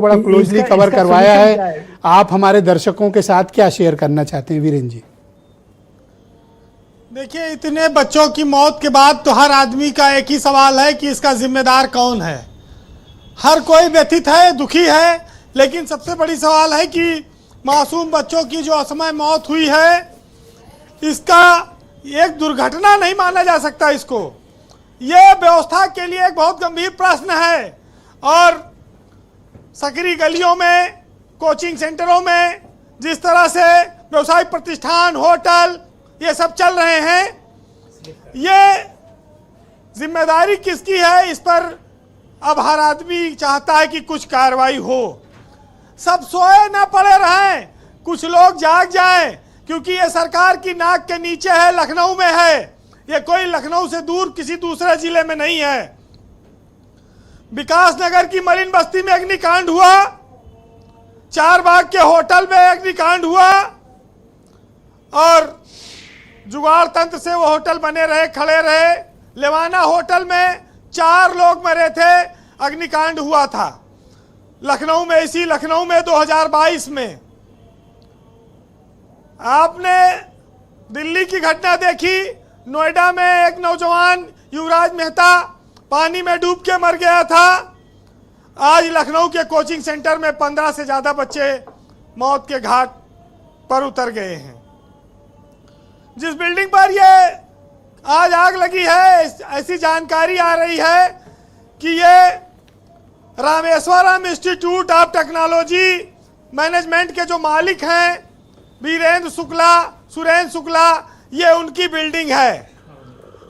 बड़ा closely cover करवाया है। आप हमारे दर्शकों के साथ क्या शेयर करना चाहते हैं वीरेन जी? देखिए, इतने बच्चों की मौत के बाद तो हर आदमी का एक ही सवाल है कि इसका जिम्मेदार कौन है। हर कोई व्यथित है, दुखी है, लेकिन सबसे बड़ी सवाल है कि मासूम बच्चों की जो असमय मौत हुई है, इसका एक दुर्घटना नहीं माना जा सकता। इसको ये व्यवस्था के लिए एक बहुत गंभीर प्रश्न है। और सकरी गलियों में, कोचिंग सेंटरों में जिस तरह से व्यवसायिक प्रतिष्ठान, होटल ये सब चल रहे हैं, ये जिम्मेदारी किसकी है? इस पर अब हर आदमी चाहता है कि कुछ कार्रवाई हो। सब सोए ना पड़े रहें, कुछ लोग जाग जाएं, क्योंकि ये सरकार की नाक के नीचे है, लखनऊ में है। ये कोई लखनऊ से दूर किसी दूसरे जिले में नहीं है। विकास नगर की मरीन बस्ती में अग्निकांड हुआ, चारबाग के होटल में अग्निकांड हुआ, और जुगाड़ तंत्र से वो होटल बने रहे, खड़े रहे। लेवाना होटल में 4 लोग मरे थे, अग्निकांड हुआ था लखनऊ में। इसी लखनऊ में 2022 में आपने दिल्ली की घटना देखी, नोएडा में एक नौजवान युवराज मेहता पानी में डूब के मर गया था। आज लखनऊ के कोचिंग सेंटर में 15 से ज़्यादा बच्चे मौत के घाट पर उतर गए हैं। जिस बिल्डिंग पर ये आज आग लगी है, ऐसी जानकारी आ रही है कि ये Rameswaram institute of technology management के जो मालिक हैं वीरेंद्र शुक्ला, सुरेंद्र शुक्ला, ये उनकी बिल्डिंग है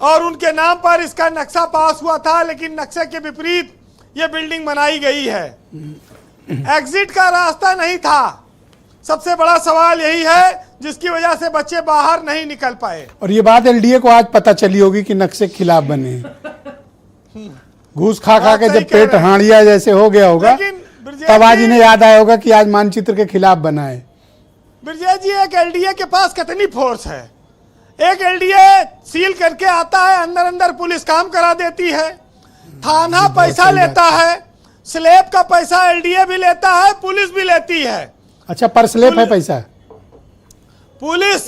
और उनके नाम पर इसका नक्शा पास हुआ था, लेकिन नक्शे के विपरीत ये बिल्डिंग बनाई गई है। एग्जिट का रास्ता नहीं था। सबसे बड़ा सवाल यही है जिसकी वजह से बच्चे बाहर नहीं निकल पाए। और ये बात एलडीए को आज पता चली होगी कि नक्शे के खिलाफ बने। घूस खा खा के जब पेट हांडिया जैसे हो गया होगा, तब आज इन्हें याद आया होगा कि आज मानचित्र के खिलाफ बना है। ब्रजेश जी, एक एलडीए के पास कितनी फोर्स है? एक एलडीए सील करके आता है, अंदर अंदर पुलिस काम करा देती है, थाना पैसा लेता है, स्लैब का पैसा एलडीए भी लेता है, पुलिस भी लेती है। अच्छा, पर स्लैब है पैसा? पुलिस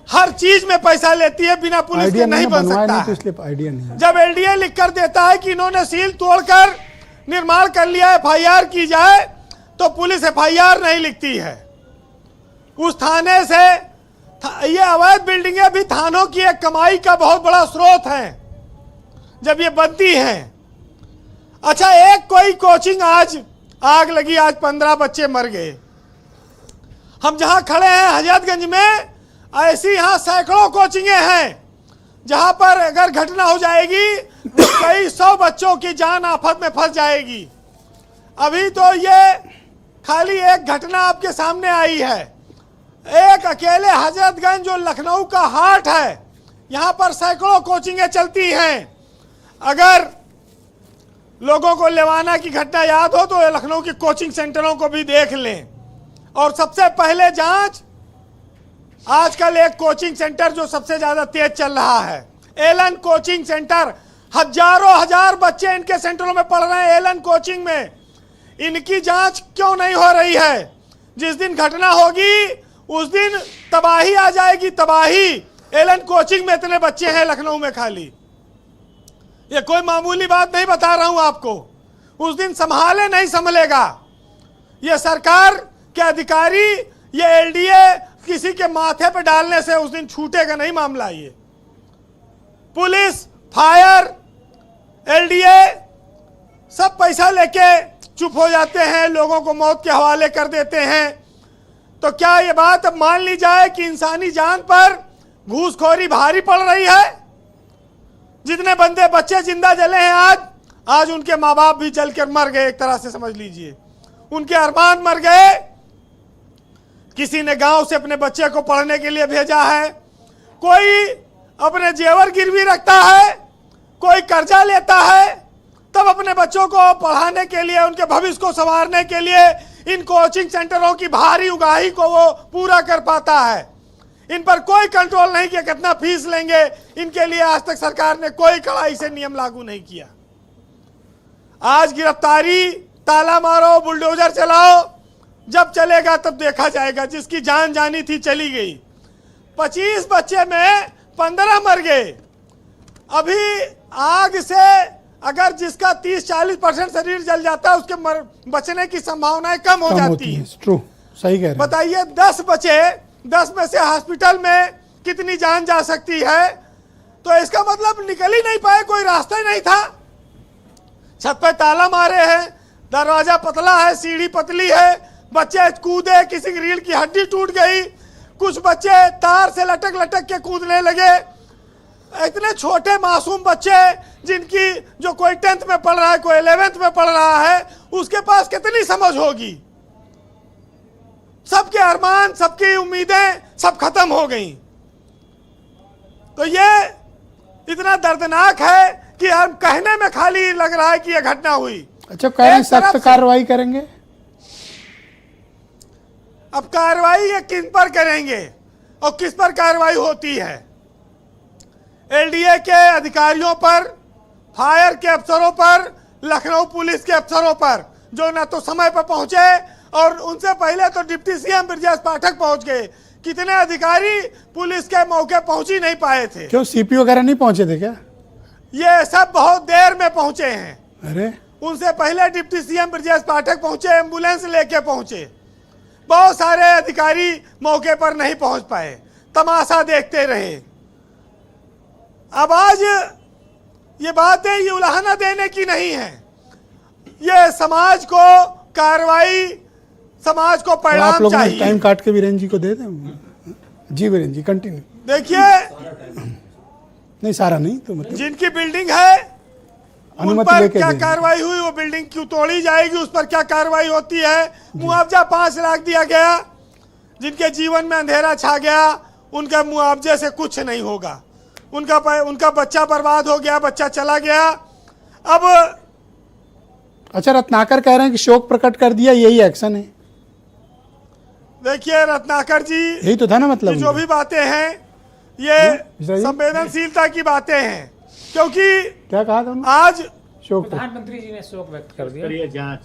हर चीज में पैसा लेती है, बिना पुलिस के नहीं बन सकता है। आइडिया नहीं। जब एलडीए लिख कर देता है कि इन्होंने सील तोड़कर निर्माण कर लिया, एफआईआर की जाए, तो पुलिस एफआईआर नहीं लिखती है। उस थाने से ये अवैध बिल्डिंगें भी थानों की एक कमाई का बहुत बड़ा स्रोत हैं जब ये बनती हैं। अच्छा, एक कोई कोचिंग आज आग लगी, आज 15 बच्चे मर गए। हम जहां खड़े हैं हजरतगंज में, ऐसी यहां सैकड़ों कोचिंगें हैं जहां पर अगर घटना हो जाएगी तो कई 100 बच्चों की जान आफत में फंस जाएगी। अभी तो ये खाली एक घटना आपके सामने आई है। एक अकेले हजरतगंज जो लखनऊ का हार्ट है, यहाँ पर सैकड़ों कोचिंगें चलती हैं। अगर लोगों को लेवाना की घटना याद हो तो लखनऊ के कोचिंग सेंटरों को भी देख लें। और सबसे पहले जांच, आजकल एक कोचिंग सेंटर जो सबसे ज्यादा तेज चल रहा है, एलन कोचिंग सेंटर। हजारों हजार बच्चे इनके सेंटरों में पढ़ रहे हैं, एलन कोचिंग में। इनकी जांच क्यों नहीं हो रही है? जिस दिन घटना होगी उस दिन तबाही आ जाएगी, तबाही। एलन कोचिंग में इतने बच्चे हैं लखनऊ में खाली, ये कोई मामूली बात नहीं बता रहा हूं आपको। उस दिन संभाले नहीं संभलेगा। ये सरकार के अधिकारी, ये एलडीए किसी के माथे पे डालने से उस दिन छूटेगा नहीं मामला। ये पुलिस, फायर, एलडीए सब पैसा लेके चुप हो जाते हैं, लोगों को मौत के हवाले कर देते हैं। तो क्या ये बात अब मान ली जाए कि इंसानी जान पर घूसखोरी भारी पड़ रही है? जितने बंदे बच्चे जिंदा जले हैं आज उनके माँ बाप भी जल कर मर गए, एक तरह से समझ लीजिए। उनके अरमान मर गए। किसी ने गांव से अपने बच्चे को पढ़ने के लिए भेजा है, कोई अपने जेवर गिरवी रखता है, कोई कर्जा लेता है, तब अपने बच्चों को पढ़ाने के लिए, उनके भविष्य को संवारने के लिए इन कोचिंग सेंटरों की भारी उगाही को वो पूरा कर पाता है। इन पर कोई कंट्रोल नहीं किया, कितना फीस लेंगे, इनके लिए आज तक सरकार ने कोई कड़ाई से नियम लागू नहीं किया। आज गिरफ्तारी ताला मारो, बुलडोजर चलाओ, जब चलेगा तब देखा जाएगा। जिसकी जान जानी थी चली गई। 25 बच्चे में 15 मर गए। अभी आग से अगर जिसका 30-40% शरीर जल जाता है, उसके बचने की संभावनाएं कम हो जाती है। ट्रू, सही कह रहे हैं। बताइए 10 बचे, 10 में से हॉस्पिटल में कितनी जान जा सकती है? तो इसका मतलब निकल ही नहीं पाए, कोई रास्ता ही नहीं था। छत पे ताला मारे हैं, दरवाजा पतला है, सीढ़ी पतली है, बच्चे कूदे, किसी की रीढ़ की हड्डी टूट गई, कुछ बच्चे तार से लटक लटक के कूदने लगे। इतने छोटे मासूम बच्चे जिनकी, जो कोई 10th में पढ़ रहा है, कोई 11th में पढ़ रहा है, उसके पास कितनी समझ होगी? सबके अरमान, सबकी उम्मीदें सब खत्म हो गई। तो ये इतना दर्दनाक है कि हम कहने में खाली लग रहा है कि यह घटना हुई। अच्छा, कह रहे हैं सख्त कार्रवाई करेंगे। अब कार्रवाई ये किन पर करेंगे और किस पर कार्रवाई होती है? एलडीए के अधिकारियों पर, फायर के अफसरों पर, लखनऊ पुलिस के अफसरों पर, जो न तो समय पर पहुंचे और उनसे पहले तो डिप्टी सीएम ब्रजेश पाठक पहुंच गए। कितने अधिकारी पुलिस के मौके पहुंच ही नहीं पाए थे। क्यों, सीपी वगैरह नहीं पहुंचे थे क्या? ये सब बहुत देर में पहुंचे हैं। अरे, उनसे पहले डिप्टी सीएम ब्रजेश पाठक पहुंचे, एम्बुलेंस लेके पहुंचे। बहुत सारे अधिकारी मौके पर नहीं पहुंच पाए, तमाशा देखते रहे। अब आज ये बातें ये उलाहना देने की नहीं है, ये समाज को कार्रवाई, समाज को परिणाम आप लोग चाहिए। टाइम काट के वीरेंद्र जी को दे दें। जी वीरेंद्र जी कंटिन्यू। देखिए, नहीं सारा नहीं तो मतलब जिनकी बिल्डिंग है उन अनुमति पर लेके क्या देंगे। कार्रवाई हुई, वो बिल्डिंग क्यों तोड़ी जाएगी, उस पर क्या कार्रवाई होती है? मुआवजा 5 लाख दिया गया। जिनके जीवन में अंधेरा छा गया, उनके मुआवजे से कुछ नहीं होगा। उनका बच्चा बर्बाद हो गया, बच्चा चला गया। अब अच्छा, रत्नाकर कह रहे हैं कि शोक प्रकट कर दिया, यही एक्शन है। देखिए रत्नाकर जी, यही तो था ना मतलब जो भी बातें हैं ये संवेदनशीलता की बातें हैं, क्योंकि क्या कहा था उन्होंने? आज शोक, प्रधानमंत्री जी ने शोक व्यक्त कर दिया। जांच।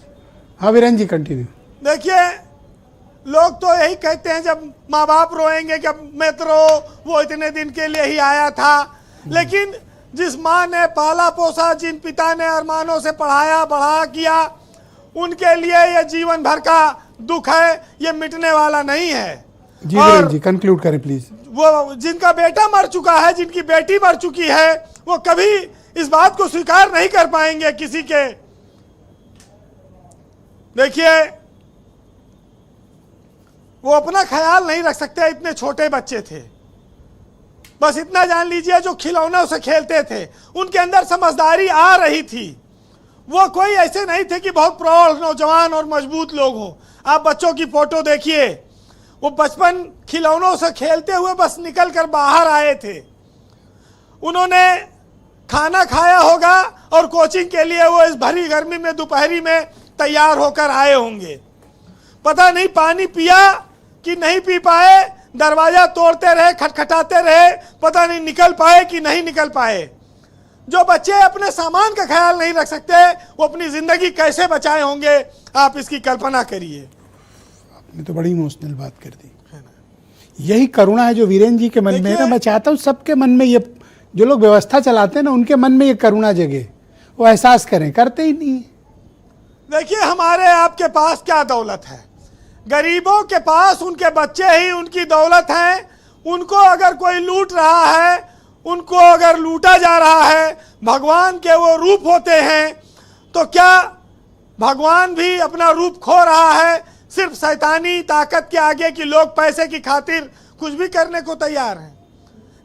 हाँ वीरेंद्र जी कंटिन्यू। देखिए, लोग तो यही कहते हैं, जब माँ बाप रोएंगे कि अब मत रो, वो इतने दिन के लिए ही आया था। लेकिन जिस माँ ने पाला पोसा, जिन पिता ने अरमानों से पढ़ाया बढ़ा किया, उनके लिए ये जीवन भर का दुख है, ये मिटने वाला नहीं है। जी वीरेंद्र जी कंक्लूड करें प्लीज। वो जिनका बेटा मर चुका है, जिनकी बेटी मर चुकी है, वो कभी इस बात को स्वीकार नहीं कर पाएंगे किसी के। देखिए, वो अपना ख्याल नहीं रख सकते, इतने छोटे बच्चे थे। बस इतना जान लीजिए, जो खिलौनों से खेलते थे उनके अंदर समझदारी आ रही थी। वो कोई ऐसे नहीं थे कि बहुत प्रौढ़ नौजवान और मजबूत लोग हों। आप बच्चों की फोटो देखिए, वो बचपन खिलौनों से खेलते हुए बस निकल कर बाहर आए थे। उन्होंने खाना खाया होगा और कोचिंग के लिए वो इस भरी गर्मी में दोपहरी में तैयार होकर आए होंगे। पता नहीं पानी पिया कि नहीं पी पाए, दरवाजा तोड़ते रहे, खटखटाते रहे, पता नहीं निकल पाए कि नहीं निकल पाए। जो बच्चे अपने सामान का ख्याल नहीं रख सकते, वो अपनी जिंदगी कैसे बचाए होंगे, आप इसकी कल्पना करिए। आपने तो बड़ी इमोशनल बात कर दी। यही करुणा है जो वीरेंद्र जी के मन में है ना। मैं चाहता हूँ सबके मन में, ये जो लोग व्यवस्था चलाते हैं ना, उनके मन में ये करुणा जगे, वो एहसास करें, करते ही नहीं। देखिए, हमारे आपके पास क्या दौलत है? गरीबों के पास उनके बच्चे ही उनकी दौलत हैं। उनको अगर कोई लूट रहा है, उनको अगर लूटा जा रहा है, भगवान के वो रूप होते हैं, तो क्या भगवान भी अपना रूप खो रहा है सिर्फ शैतानी ताकत के आगे कि लोग पैसे की खातिर कुछ भी करने को तैयार हैं?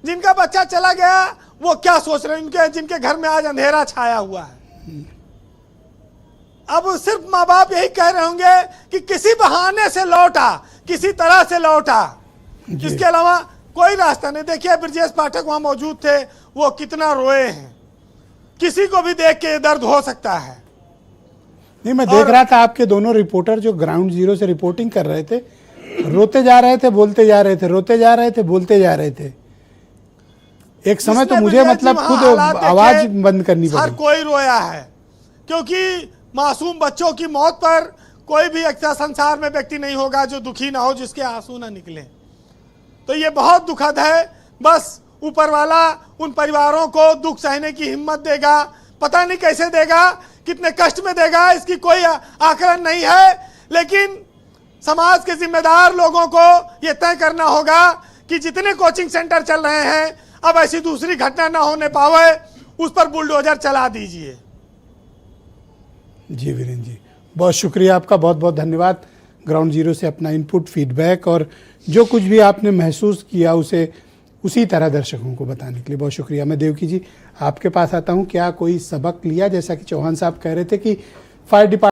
जिनका बच्चा चला गया वो क्या सोच रहे हैं, उनके जिनके घर में आज अंधेरा छाया हुआ है? अब सिर्फ माँ बाप यही कह रहे होंगे कि किसी बहाने से लौटा, किसी तरह से लौटा, इसके अलावा कोई रास्ता नहीं। देखिए, ब्रजेश पाठक वहां मौजूद थे, वो कितना रोए हैं। किसी को भी देख के दर्द हो सकता है। नहीं, मैं देख रहा था आपके दोनों रिपोर्टर जो ग्राउंड जीरो से रिपोर्टिंग कर रहे थे, रोते जा रहे थे, बोलते जा रहे थे, रोते जा रहे थे, बोलते जा रहे थे। एक समय तो मुझे मतलब खुद आवाज बंद करनी पड़ी। हर कोई रोया है, क्योंकि मासूम बच्चों की मौत पर कोई भी ऐसा संसार में व्यक्ति नहीं होगा जो दुखी ना हो, जिसके आंसू ना निकले। तो ये बहुत दुखद है। बस ऊपर वाला उन परिवारों को दुख सहने की हिम्मत देगा, पता नहीं कैसे देगा, कितने कष्ट में देगा, इसकी कोई आकलन नहीं है। लेकिन समाज के जिम्मेदार लोगों को यह तय करना होगा कि जितने कोचिंग सेंटर चल रहे हैं, अब ऐसी दूसरी घटना ना होने पावे, उस पर बुलडोजर चला दीजिए। जी वीरेंद्र जी, बहुत शुक्रिया आपका, बहुत बहुत धन्यवाद ग्राउंड जीरो से अपना इनपुट, फीडबैक और जो कुछ भी आपने महसूस किया उसे उसी तरह दर्शकों को बताने के लिए बहुत शुक्रिया। मैं देवकी जी आपके पास आता हूं, क्या कोई सबक लिया, जैसा कि चौहान साहब कह रहे थे कि फायर डिपार्टमेंट